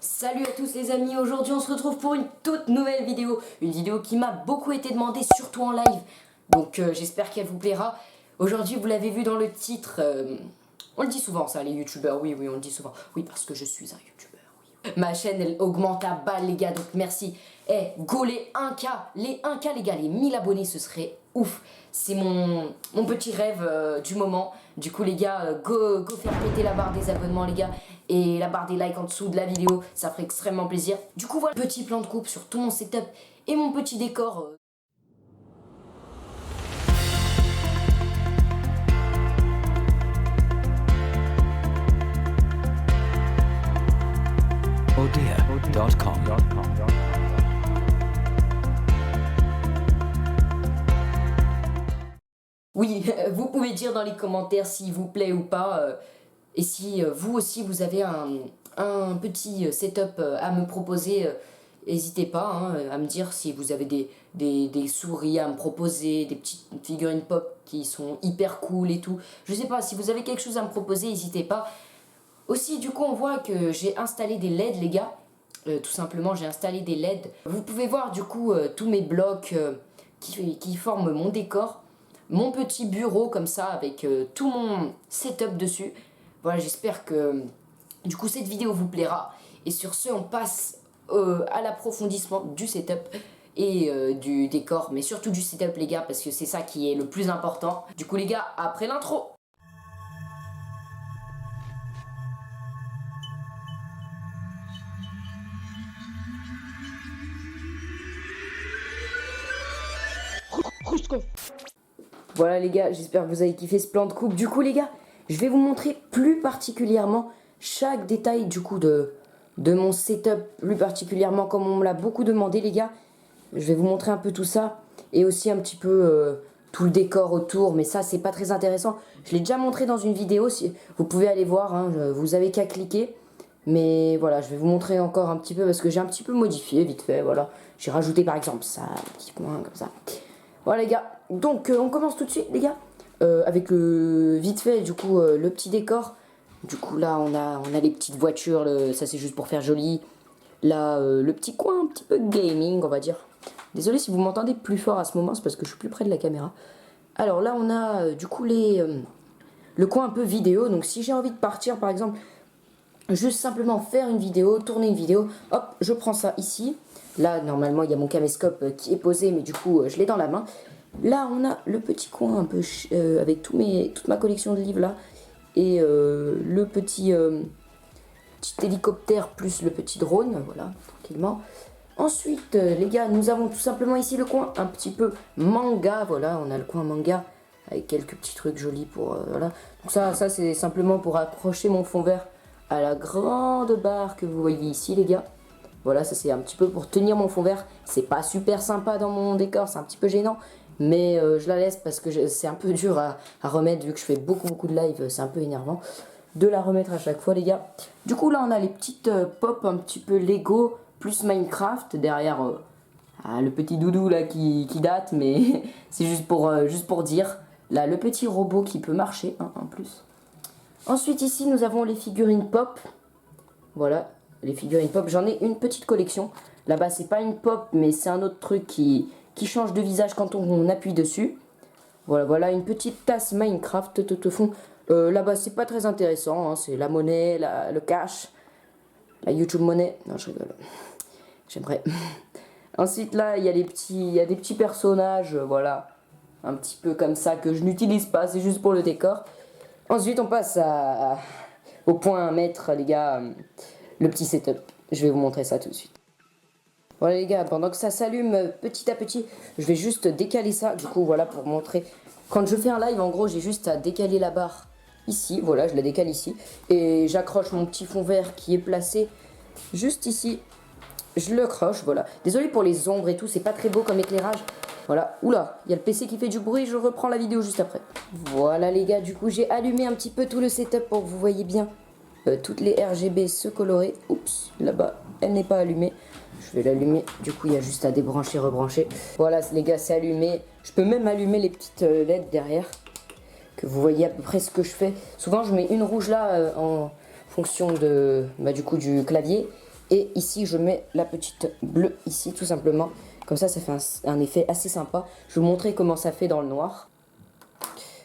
Salut à tous les amis, aujourd'hui on se retrouve pour une toute nouvelle vidéo. Une vidéo qui m'a beaucoup été demandée, surtout en live. Donc j'espère qu'elle vous plaira. Aujourd'hui vous l'avez vu dans le titre, on le dit souvent ça les youtubeurs, oui on le dit souvent. Oui parce que je suis un youtubeur, oui. Ma chaîne elle augmente à balle les gars, donc merci. Go les 1K, les 1K les gars, les 1000 abonnés ce serait ouf. C'est mon petit rêve du moment. Du coup les gars, go faire péter la barre des abonnements les gars. Et la barre des likes en dessous de la vidéo, ça ferait extrêmement plaisir. Du coup voilà, petit plan de coupe sur tout mon setup et mon petit décor. Odia.com. Oui, vous pouvez dire dans les commentaires s'il vous plaît ou pas. Et si vous aussi vous avez un petit setup à me proposer, n'hésitez pas à me dire si vous avez des souris à me proposer, des petites figurines pop qui sont hyper cool et tout. Je sais pas, si vous avez quelque chose à me proposer, n'hésitez pas. Aussi, du coup, on voit que j'ai installé des LED, les gars. Tout simplement, j'ai installé des LED. Vous pouvez voir, du coup, tous mes blocs qui forment mon décor. Mon petit bureau, comme ça, avec tout mon setup dessus. Voilà, j'espère que, du coup, cette vidéo vous plaira. Et sur ce, on passe à l'approfondissement du setup et du décor. Mais surtout du setup, les gars, parce que c'est ça qui est le plus important. Du coup, les gars, après l'intro. Voilà les gars, j'espère que vous avez kiffé ce plan de coupe. Du coup les gars, je vais vous montrer plus particulièrement chaque détail du coup de mon setup, plus particulièrement comme on me l'a beaucoup demandé les gars. Je vais vous montrer un peu tout ça et aussi un petit peu tout le décor autour, mais ça c'est pas très intéressant. Je l'ai déjà montré dans une vidéo, si vous pouvez aller voir, vous avez qu'à cliquer. Mais voilà, je vais vous montrer encore un petit peu parce que j'ai un petit peu modifié vite fait, voilà. J'ai rajouté par exemple ça, un petit point comme ça. Voilà les gars, donc on commence tout de suite les gars, avec vite fait du coup le petit décor. Du coup là on a les petites voitures, ça c'est juste pour faire joli. Là le petit coin un petit peu gaming on va dire. Désolé si vous m'entendez plus fort à ce moment, c'est parce que je suis plus près de la caméra. Alors là on a du coup le coin un peu vidéo, donc si j'ai envie de partir par exemple, juste simplement faire une vidéo, tourner une vidéo, hop je prends ça ici. Là, normalement, il y a mon caméscope qui est posé, mais du coup, je l'ai dans la main. Là, on a le petit coin un peu avec toute ma collection de livres là. Et le petit hélicoptère plus le petit drone, voilà, tranquillement. Ensuite, les gars, nous avons tout simplement ici le coin un petit peu manga, voilà, on a le coin manga avec quelques petits trucs jolis pour, voilà. Donc ça c'est simplement pour accrocher mon fond vert à la grande barre que vous voyez ici, les gars. Voilà, ça c'est un petit peu pour tenir mon fond vert. C'est pas super sympa dans mon décor, c'est un petit peu gênant. Mais je la laisse parce que c'est un peu dur à remettre vu que je fais beaucoup de live. C'est un peu énervant de la remettre à chaque fois les gars. Du coup là on a les petites pop un petit peu Lego plus Minecraft. Derrière le petit doudou là qui date. Mais c'est juste pour dire. Là le petit robot qui peut marcher en plus. Ensuite ici nous avons les figurines pop. Voilà. Les figurines pop, j'en ai une petite collection. Là-bas, c'est pas une pop, mais c'est un autre truc qui change de visage quand on appuie dessus. Voilà, une petite tasse Minecraft tout au fond. Là-bas, c'est pas très intéressant. Hein, c'est la monnaie, le cash, la YouTube monnaie. Non, je rigole. J'aimerais. Ensuite, là, il y a des petits personnages, voilà. Un petit peu comme ça que je n'utilise pas, c'est juste pour le décor. Ensuite, on passe au point à mettre, les gars. Le petit setup, je vais vous montrer ça tout de suite. Voilà les gars, pendant que ça s'allume petit à petit, je vais juste décaler ça. Du coup voilà pour montrer. Quand je fais un live en gros j'ai juste à décaler la barre ici. Voilà je la décale ici. Et j'accroche mon petit fond vert qui est placé juste ici. Je le croche, voilà. Désolé pour les ombres et tout, c'est pas très beau comme éclairage. Voilà, oula, il y a le PC qui fait du bruit, je reprends la vidéo juste après. Voilà les gars, du coup j'ai allumé un petit peu tout le setup pour que vous voyez bien. Toutes les RGB se colorer. Oups, là-bas, elle n'est pas allumée. Je vais l'allumer. Du coup, il y a juste à débrancher, rebrancher. Voilà, les gars, c'est allumé. Je peux même allumer les petites LED derrière. Que vous voyez à peu près ce que je fais. Souvent, je mets une rouge là en fonction du clavier. Et ici, je mets la petite bleue ici, tout simplement. Comme ça fait un effet assez sympa. Je vais vous montrer comment ça fait dans le noir.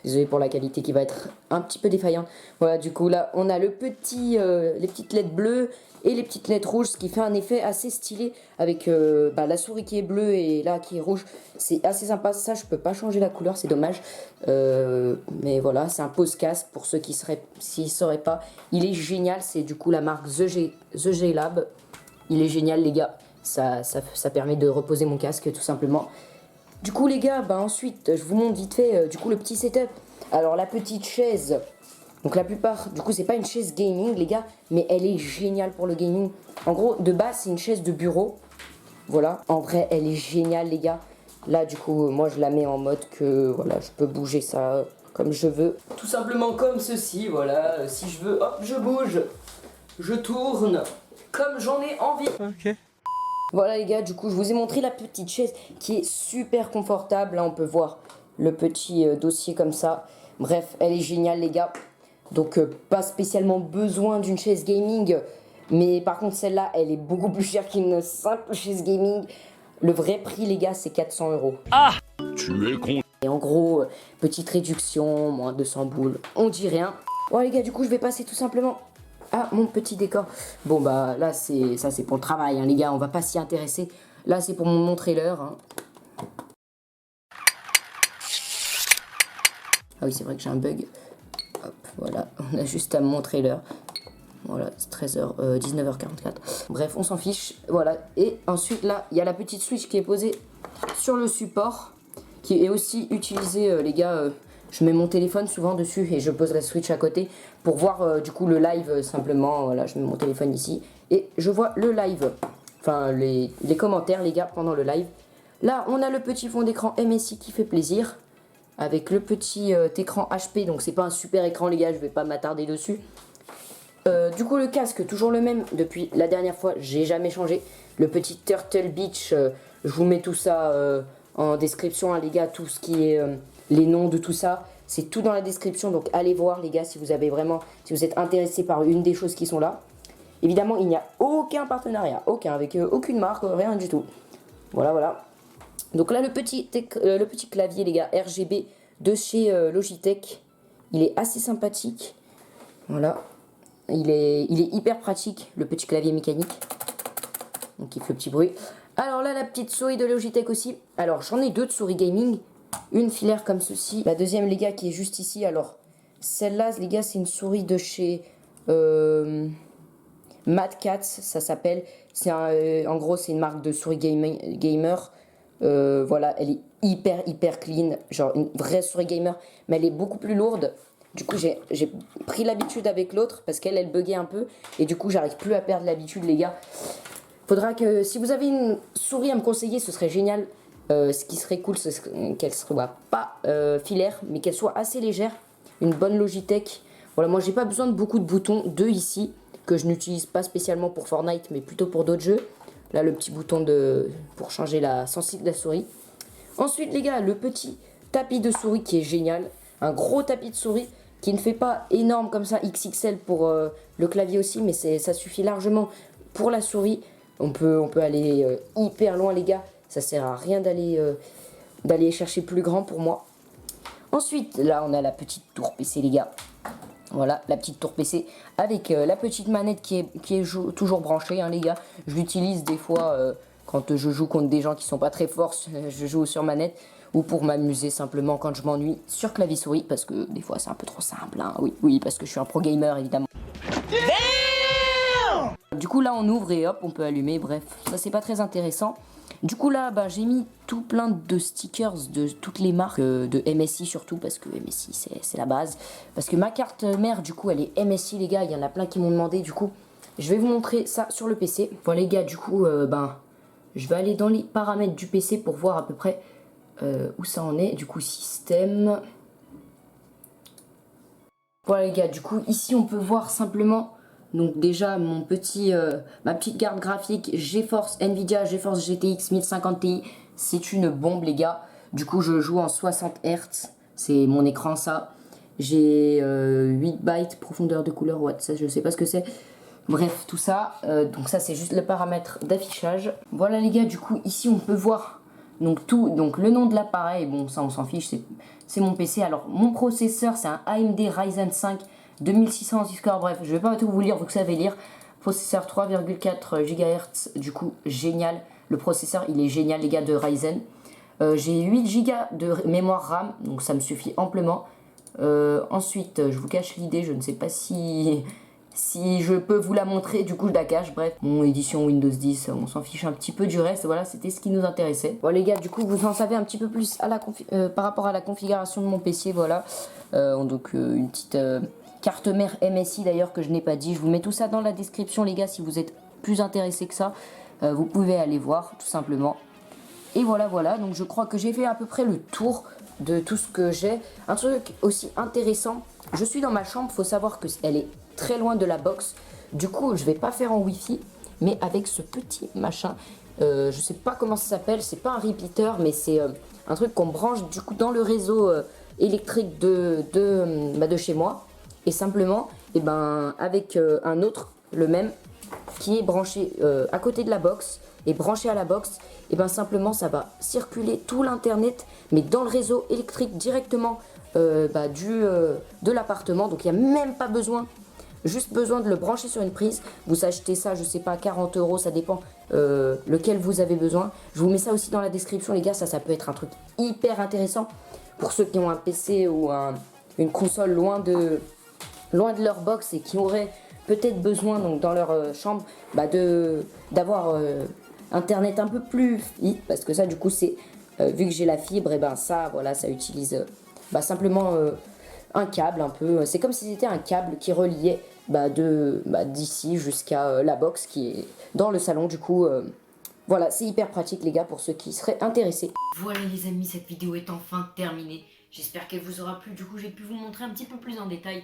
Désolé pour la qualité qui va être un petit peu défaillante. Voilà, du coup, là, on a les petites LED bleues et les petites LED rouges, ce qui fait un effet assez stylé avec la souris qui est bleue et là qui est rouge. C'est assez sympa. Ça, je peux pas changer la couleur, c'est dommage. Mais voilà, c'est un pose-casque pour ceux qui s'ils sauraient pas. Il est génial, c'est du coup la marque The G Lab. Il est génial, les gars. Ça permet de reposer mon casque, tout simplement. Du coup, les gars, ensuite, je vous montre vite fait du coup le petit setup. Alors, la petite chaise. Donc, la plupart, du coup, c'est pas une chaise gaming, les gars, mais elle est géniale pour le gaming. En gros, de base, c'est une chaise de bureau. Voilà. En vrai, elle est géniale, les gars. Là, du coup, moi, je la mets en mode que, voilà, je peux bouger ça comme je veux. Tout simplement comme ceci, voilà. Si je veux, hop, je bouge. Je tourne comme j'en ai envie. Ok. Voilà les gars, du coup je vous ai montré la petite chaise qui est super confortable. Là on peut voir le petit dossier comme ça. Bref, elle est géniale les gars. Donc pas spécialement besoin d'une chaise gaming. Mais par contre celle-là, elle est beaucoup plus chère qu'une simple chaise gaming. Le vrai prix les gars, c'est 400 €. Ah, tu es con. Et en gros, petite réduction, moins 200 boules. On dit rien. Bon les gars, du coup je vais passer tout simplement à mon petit décor. Bon là c'est pour le travail hein, les gars, on va pas s'y intéresser. Là c'est pour mon trailer hein. Ah oui c'est vrai que j'ai un bug. Hop, voilà, on a juste à mon trailer. Voilà, c'est 19h44. Bref, on s'en fiche. Voilà, et ensuite là, il y a la petite Switch qui est posée sur le support, qui est aussi utilisée, les gars. Je mets mon téléphone souvent dessus et je pose la Switch à côté pour voir du coup le live simplement. Voilà, je mets mon téléphone ici et je vois le live. Enfin, les commentaires, les gars, pendant le live. Là, on a le petit fond d'écran MSI qui fait plaisir. Avec le petit écran HP, donc c'est pas un super écran, les gars, je vais pas m'attarder dessus. Du coup, le casque, toujours le même depuis la dernière fois, j'ai jamais changé. Le petit Turtle Beach, je vous mets tout ça en description, hein, les gars, tout ce qui est les noms de tout ça, c'est tout dans la description. Donc allez voir, les gars, si vous êtes intéressé par une des choses qui sont là. Évidemment, il n'y a aucun partenariat, aucun, avec aucune marque, rien du tout. Voilà. Donc là, le petit clavier, les gars, RGB de chez Logitech, il est assez sympathique. Voilà. Il est hyper pratique, le petit clavier mécanique. Donc il fait le petit bruit. Alors là, la petite souris de Logitech aussi. Alors j'en ai deux de souris gaming. Une filaire comme ceci. La deuxième, les gars, qui est juste ici. Alors celle-là, les gars, c'est une souris de chez Mad Cats, ça s'appelle. En gros, c'est une marque de souris gamer. Voilà, elle est hyper clean. Genre une vraie souris gamer. Mais elle est beaucoup plus lourde. Du coup, j'ai pris l'habitude avec l'autre parce qu'elle buguait un peu. Et du coup, j'arrive plus à perdre l'habitude, les gars. Faudra que, si vous avez une souris à me conseiller, ce serait génial. Ce qui serait cool, c'est qu'elle soit pas filaire, mais qu'elle soit assez légère. Une bonne Logitech. Voilà, moi, j'ai pas besoin de beaucoup de boutons. Deux ici, que je n'utilise pas spécialement pour Fortnite, mais plutôt pour d'autres jeux. Là, le petit bouton pour changer la sensibilité de la souris. Ensuite, les gars, le petit tapis de souris qui est génial. Un gros tapis de souris qui ne fait pas énorme comme ça, XXL pour le clavier aussi, mais ça suffit largement pour la souris. On peut aller hyper loin, les gars. Ça sert à rien d'aller chercher plus grand pour moi. Ensuite, là, on a la petite tour PC, les gars. Voilà, la petite tour PC avec la petite manette qui est toujours branchée, hein, les gars. Je l'utilise des fois quand je joue contre des gens qui sont pas très forts. Je joue sur manette. Ou pour m'amuser simplement quand je m'ennuie sur clavier souris, parce que des fois c'est un peu trop simple, hein. Oui, parce que je suis un pro gamer évidemment. Du coup là on ouvre et hop on peut allumer, bref, ça c'est pas très intéressant. Du coup là j'ai mis tout plein de stickers de toutes les marques, de MSI surtout, parce que MSI c'est la base. Parce que ma carte mère du coup elle est MSI, les gars, il y en a plein qui m'ont demandé, du coup je vais vous montrer ça sur le PC. Voilà les gars, du coup je vais aller dans les paramètres du PC pour voir à peu près où ça en est. Du coup système, voilà les gars, du coup ici on peut voir simplement donc déjà ma petite carte graphique GeForce Nvidia GeForce GTX 1050 Ti. C'est une bombe les gars. Du coup je joue en 60 Hz, c'est mon écran ça. J'ai 8 bytes profondeur de couleur, what, ça je sais pas ce que c'est. Bref, tout ça, donc ça c'est juste le paramètre d'affichage. Voilà les gars, du coup ici on peut voir donc le nom de l'appareil, bon ça on s'en fiche, c'est mon PC. Alors mon processeur c'est un AMD Ryzen 5 2600 X-Core, bref je vais pas tout vous lire, vous savez lire. Processeur 3,4 GHz, du coup génial, le processeur il est génial les gars de Ryzen. J'ai 8 Go de mémoire RAM, donc ça me suffit amplement. Ensuite, je vous cache l'idée, je ne sais pas si je peux vous la montrer, du coup je la cache. Bref, mon édition Windows 10, on s'en fiche un petit peu du reste. Voilà, c'était ce qui nous intéressait. Bon les gars, du coup vous en savez un petit peu plus par rapport à la configuration de mon PC. Voilà, donc une petite carte mère MSI d'ailleurs que je n'ai pas dit. Je vous mets tout ça dans la description les gars, si vous êtes plus intéressés que ça. Vous pouvez aller voir tout simplement. Et voilà, donc je crois que j'ai fait à peu près le tour de tout ce que j'ai. Un truc aussi intéressant, je suis dans ma chambre, faut savoir qu'elle est très loin de la box. Du coup, je vais pas faire en wifi, mais avec ce petit machin. Je sais pas comment ça s'appelle, c'est pas un repeater, mais c'est un truc qu'on branche du coup dans le réseau électrique de chez moi. Et simplement, et ben, avec un autre, le même, qui est branché à côté de la box et branché à la box, et bien simplement ça va circuler tout l'internet mais dans le réseau électrique directement de l'appartement. Donc il n'y a même pas besoin, juste besoin de le brancher sur une prise. Vous achetez ça, je sais pas, 40 €, ça dépend lequel vous avez besoin. Je vous mets ça aussi dans la description les gars, ça peut être un truc hyper intéressant pour ceux qui ont un PC ou une console loin de leur box et qui auraient peut-être besoin donc dans leur chambre d'avoir internet un peu plus vite, parce que ça du coup c'est vu que j'ai la fibre, et ben ça voilà, ça utilise simplement un câble un peu, c'est comme si c'était un câble qui reliait d'ici jusqu'à la box qui est dans le salon. Du coup voilà, c'est hyper pratique les gars pour ceux qui seraient intéressés. Voilà les amis, cette vidéo est enfin terminée, j'espère qu'elle vous aura plu. Du coup j'ai pu vous montrer un petit peu plus en détail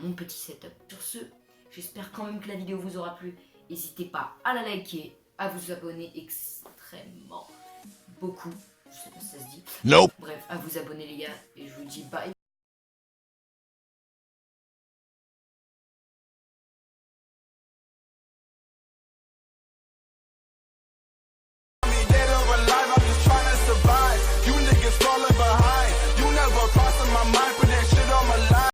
mon petit setup. Sur ce, j'espère quand même que la vidéo vous aura plu. N'hésitez pas à la liker, à vous abonner extrêmement beaucoup. Je sais pas si ça se dit. Nope. Bref, à vous abonner les gars. Et je vous dis bye.